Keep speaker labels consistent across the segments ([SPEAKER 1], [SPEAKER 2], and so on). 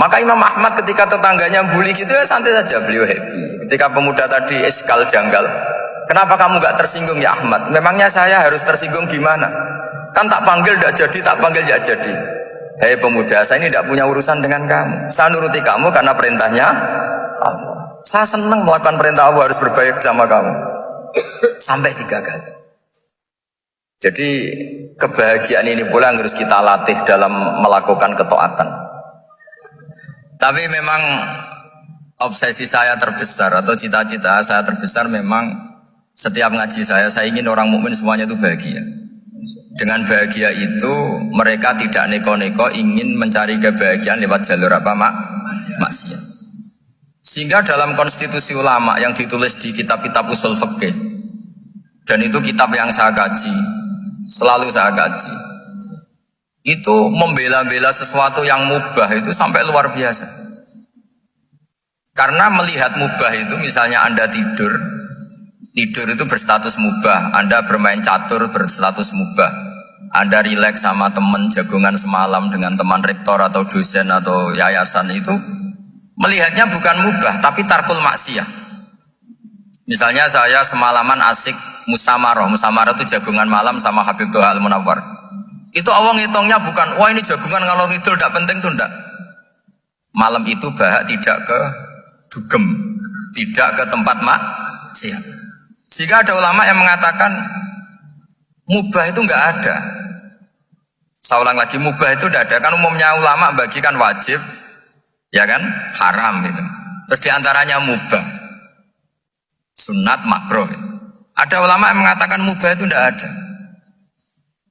[SPEAKER 1] Maka Imam Ahmad ketika tetangganya bully gitu ya santai saja, beliau happy. Ketika pemuda tadi eskal janggal, kenapa kamu gak tersinggung ya Ahmad? Memangnya saya harus tersinggung gimana? Kan tak panggil gak jadi, tak panggil gak jadi. Hei pemuda, saya ini tidak punya urusan dengan kamu. Saya nuruti kamu karena perintahnya Allah. Saya senang melakukan perintah Allah, harus berbaik sama kamu. Sampai 3 kali. Jadi kebahagiaan ini pula yang harus kita latih dalam melakukan ketaatan. Tapi memang obsesi saya terbesar atau cita-cita saya terbesar memang setiap ngaji saya ingin orang mukmin semuanya itu bahagia. Dengan bahagia itu mereka tidak neko-neko ingin mencari kebahagiaan lewat jalur apa maksiat. Sehingga dalam konstitusi ulama yang ditulis di kitab-kitab usul fikih, dan itu kitab yang saya kaji, selalu saya kaji, itu membela-bela sesuatu yang mubah itu sampai luar biasa. Karena melihat mubah itu, misalnya Anda tidur itu berstatus mubah, Anda bermain catur berstatus mubah, Anda rileks sama teman jagongan semalam dengan teman rektor atau dosen atau yayasan, itu melihatnya bukan mubah tapi tarkul maksiyah. Misalnya saya semalaman asik musyawarah itu jagungan malam sama Habib Toha Al-Munawwar. Itu Allah ngitungnya bukan, wah ini jagungan ngalor ngidul tidak penting tuh enggak. Malam itu bahak tidak ke dugem, tidak ke tempat maksiat. Sehingga ada ulama yang mengatakan mubah itu enggak ada. Saya ulang lagi, mubah itu enggak ada. Kan umumnya ulama bagikan wajib, ya kan, haram gitu. Terus diantaranya mubah, sunat, makruh. Ada ulama yang mengatakan mubah itu tidak ada.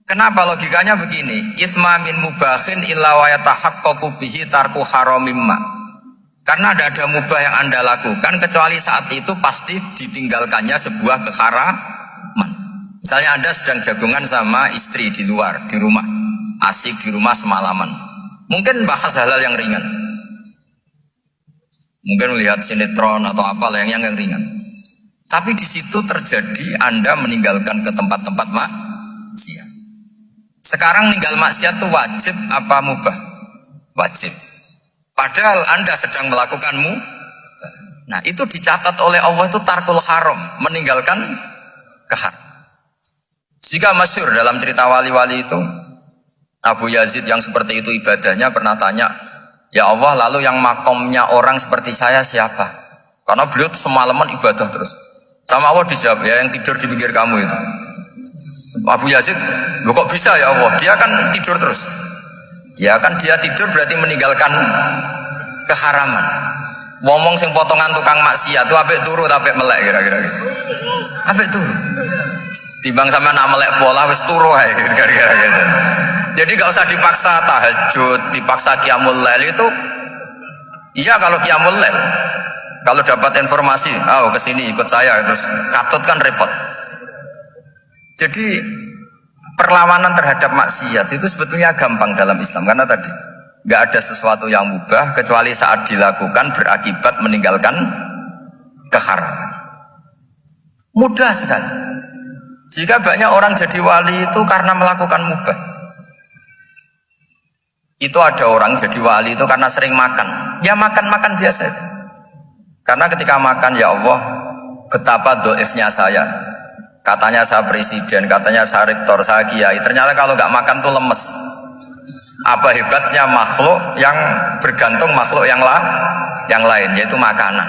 [SPEAKER 1] Kenapa? Logikanya begini, itsma min mubahin illa wa yatahaqqaqu bihi tarku haramimma. Karena tidak ada mubah yang Anda lakukan kecuali saat itu pasti ditinggalkannya sebuah keharaman. Misalnya Anda sedang jagungan sama istri di luar, di rumah, asik di rumah semalaman. Mungkin bahas hal-hal yang ringan. Mungkin melihat sinetron atau apalah yang ringan. Tapi di situ terjadi Anda meninggalkan ke tempat-tempat maksiat. Sekarang ninggal maksiat itu wajib apa mubah? Wajib. Padahal Anda sedang melakukanmu. Nah itu dicatat oleh Allah itu tarkul haram, meninggalkan keharam. Jika masyhur dalam cerita wali-wali itu, Abu Yazid yang seperti itu ibadahnya pernah tanya, ya Allah lalu yang makomnya orang seperti saya siapa? Karena beliau semalaman ibadah terus. Sama Allah dijawab, ya yang tidur di pinggir kamu itu. Abu Yazid, loh kok bisa ya Allah? Dia kan tidur terus. Ya kan dia tidur berarti meninggalkan keharaman. Ngomong sing potongan tukang maksiat tuh apik turu apik melek kira-kira gitu. Apik turu. Timbang sama nak melek pola wis turu ae kira-kira gitu. Jadi gak usah dipaksa tahajud, dipaksa qiyamul lail itu. Iya kalau qiyamul lail. Kalau dapat informasi, kesini ikut saya, terus katut kan repot. Jadi perlawanan terhadap maksiat itu sebetulnya gampang dalam Islam karena tadi nggak ada sesuatu yang mubah kecuali saat dilakukan berakibat meninggalkan keharaman. Mudah sekali. Jika banyak orang jadi wali itu karena melakukan mubah. Itu ada orang jadi wali itu karena sering makan. Ya makan biasa itu. Karena ketika makan, ya Allah, betapa doifnya saya. Katanya saya presiden, katanya saya rektor, saya kiai. Ternyata kalau nggak makan tuh lemes. Apa hebatnya makhluk yang bergantung makhluk yang lain, yaitu makanan.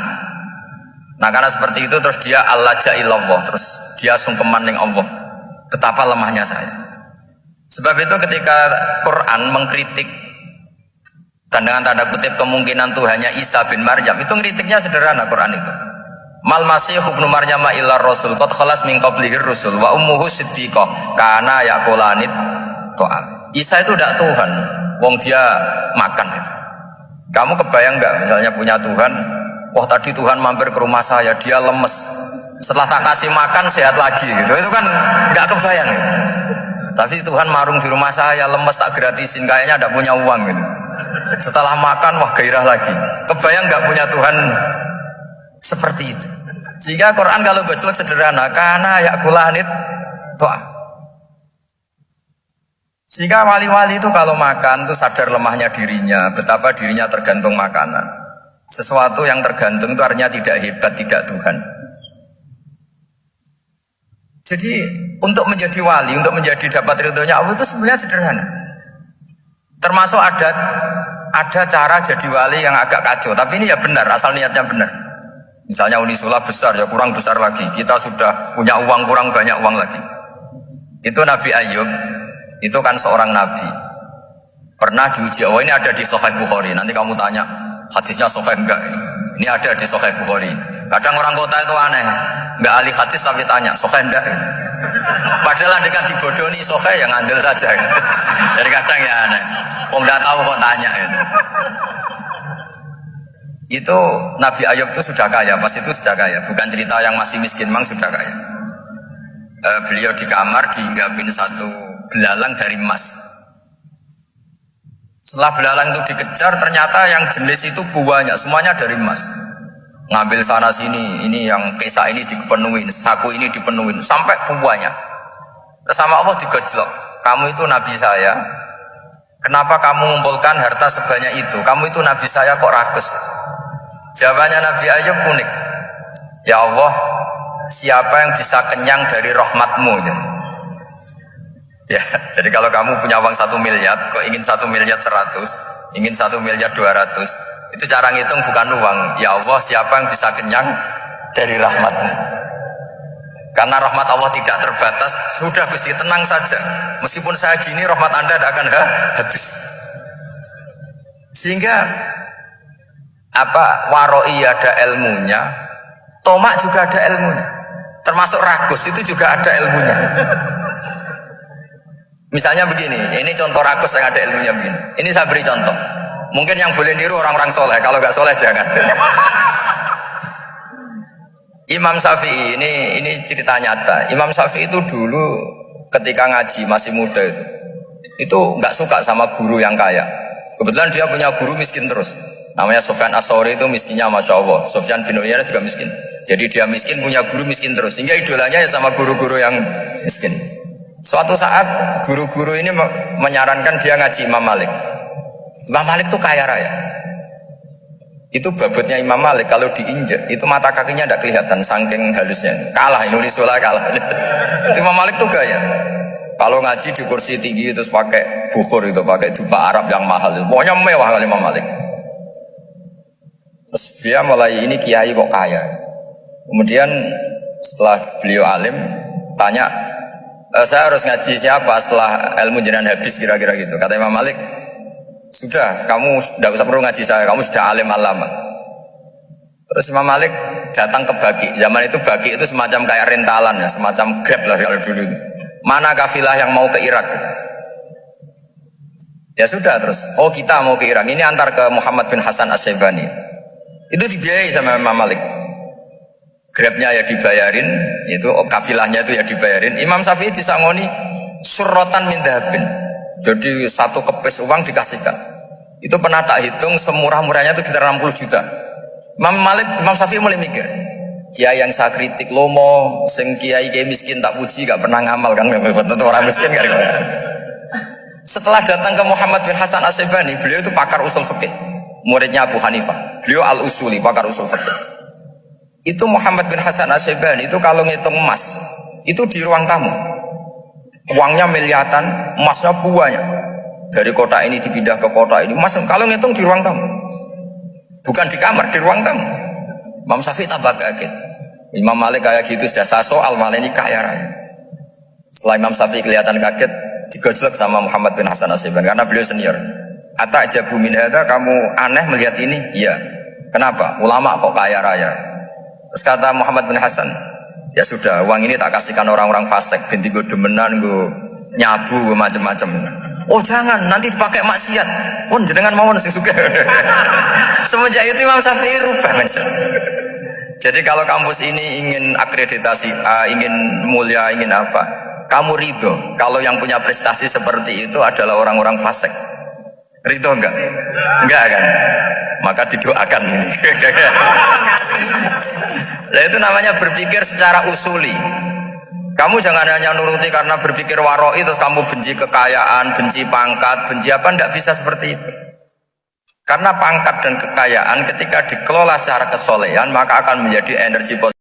[SPEAKER 1] Nah karena seperti itu terus dia al-laja ilallah, terus dia sungkeman ning Allah. Betapa lemahnya saya. Sebab itu ketika Quran mengkritik dan dengan tanda kutip kemungkinan Tuhannya Isa bin Maryam, itu ngeritiknya sederhana Quran itu. Mal masih ibnu Maryam illa rasul qad khalas min qablihi rusul wa ummuhu siddiqah kana yaqulanit ta'am. Isa itu tidak Tuhan, wong dia makan. Kamu kebayang nggak misalnya punya Tuhan, wah tadi Tuhan mampir ke rumah saya, dia lemes. Setelah tak kasih makan sehat lagi gitu. Itu kan nggak kebayang ya. Tapi Tuhan marung di rumah saya, lemes tak gratisin, kayaknya tidak punya uang gitu. Setelah makan, wah gairah lagi. Kebayang nggak punya Tuhan seperti itu. Sehingga Quran kalau gojlok sederhana, karena yakulanit toa. Sehingga wali-wali itu kalau makan itu sadar lemahnya dirinya, betapa dirinya tergantung makanan. Sesuatu yang tergantung itu artinya tidak hebat, tidak Tuhan. Jadi untuk menjadi wali, untuk menjadi dapat ridhonya Allah itu sebenarnya sederhana. Termasuk ada cara jadi wali yang agak kacau, tapi ini ya benar, asal niatnya benar. Misalnya Unisula besar, ya kurang besar lagi. Kita sudah punya uang, kurang banyak uang lagi. Itu Nabi Ayub, itu kan seorang nabi. Pernah diuji Allah, ini ada di Sahih Bukhari. Nanti kamu tanya, hadisnya Sahih enggak? Ini ada di Sahih Bukhari. Kadang orang kota itu aneh, enggak ahli hadis tapi tanya, Sahih enggak? Padahal andaikan dibodohi Sahih, yang ngandel saja. Jadi kadang ya aneh. Enggak tahu kok tanya. Itu Nabi Ayub itu sudah kaya, pas itu sudah kaya. Bukan cerita yang masih miskin, memang sudah kaya. Beliau di kamar dihinggapin satu belalang dari emas. Setelah belalang itu dikejar, ternyata yang jenis itu buahnya semuanya dari emas. Ngambil sana sini, ini yang kesa ini dipenuhin, saku ini dipenuhin, sampai buahnya. Terus sama Allah digojlok, kamu itu nabi saya, kenapa kamu mengumpulkan harta sebanyak itu? Kamu itu nabi saya kok rakus? Jawabannya Nabi Ayub unik. Ya Allah, siapa yang bisa kenyang dari rahmatmu? Ya, jadi kalau kamu punya uang 1 miliar, kok ingin 1 miliar 100, ingin 1 miliar 200, itu cara ngitung bukan uang. Ya Allah, siapa yang bisa kenyang dari rahmatmu? Karena rahmat Allah tidak terbatas, sudah Gusti tenang saja. Meskipun saya gini, rahmat Anda tidak akan habis. Sehingga waroi ada ilmunya, tomak juga ada ilmunya, termasuk ragus itu juga ada ilmunya. Misalnya begini, ini contoh ragus yang ada ilmunya begini. Ini saya beri contoh. Mungkin yang boleh niru orang-orang soleh, kalau nggak soleh jangan. Imam Syafi'i ini cerita nyata. Imam Syafi'i itu dulu ketika ngaji masih muda itu nggak suka sama guru yang kaya. Kebetulan dia punya guru miskin terus. Namanya Sufyan As-Tsauri, itu miskinnya Masya Allah. Sufyan bin Uyainah juga miskin. Jadi dia miskin, punya guru miskin terus. Sehingga idolanya ya sama guru-guru yang miskin. Suatu saat guru-guru ini menyarankan dia ngaji Imam Malik. Imam Malik itu kaya raya. Itu babutnya Imam Malik kalau diinjek itu mata kakinya tidak kelihatan saking halusnya. Kalah Indonesia kalah. Itu Imam Malik tuh gaya. Kalau ngaji di kursi tinggi terus pakai bukhur itu, pakai dupa Arab yang mahal. Pokoknya mewah kali Imam Malik. Terus dia mulai ini kiai kok kaya. Kemudian setelah beliau alim tanya, saya harus ngaji siapa setelah ilmu jenengan habis kira-kira gitu. Kata Imam Malik, sudah kamu tidak usah perlu ngaji saya, kamu sudah alim alama. Terus Imam Malik datang ke Baki. Zaman itu Baki itu semacam kayak rentalan ya, semacam Grab lah kalau dulu. Mana kafilah yang mau ke Irak? Ya sudah terus, oh kita mau ke Irak. Ini antar ke Muhammad bin Hasan As-Syaibani. Itu dibiayai sama Imam Malik. Grabnya ya dibayarin, itu kafilahnya itu ya dibayarin. Imam Syafi'i disangoni surrotan min dhahabin. Jadi satu kepes uang dikasihkan. Itu pernah tak hitung semurah-murahnya itu sekitar 60 juta. Imam Syafi'i mulai mikir, kiai yang saya kritik lomo, sing kiai miskin tak puji, gak pernah ngamal kan, tentu orang miskin kan. Setelah datang ke Muhammad bin Hasan As-Syaibani, beliau itu pakar usul fikih, muridnya Abu Hanifah. Beliau al-usuli, pakar usul fikih. Itu Muhammad bin Hasan As-Syaibani itu kalau ngitung emas, itu di ruang tamu. Uangnya miliaran, emasnya banyak. Dari kota ini dipindah ke kota ini, emas kalau ngitung di ruang tamu. Bukan di kamar, di ruang tamu. Imam Syafi'i tambah kaget. Imam Malik kayak gitu sudah saya soal, malah ini kaya raya. Setelah Imam Syafi'i kelihatan kaget, digojlok sama Muhammad bin Hasan As-Syaibani karena beliau senior. Ata'jabu min hadza, kamu aneh melihat ini? Iya. Kenapa? Ulama kok kaya raya. Terus kata Muhammad bin Hasan, ya sudah, uang ini tak kasihkan orang-orang fasik, binti gue demenan, gue nyabu, gue macam-macam. Oh jangan, nanti dipakai maksiat. Pun jenengan mawon sing sugih. Semenjak itu Imam Syafi'i rubah mindset. Jadi kalau kampus ini ingin akreditasi A, ingin mulia, ingin apa, kamu ridho kalau yang punya prestasi seperti itu adalah orang-orang fasik. Ridho enggak? Enggak kan? Maka didoakan ini. Nah itu namanya berpikir secara usuli. Kamu jangan hanya nuruti karena berpikir waroi terus kamu benci kekayaan, benci pangkat, benci apa, tidak bisa seperti itu. Karena pangkat dan kekayaan ketika dikelola secara kesolehan maka akan menjadi energi positif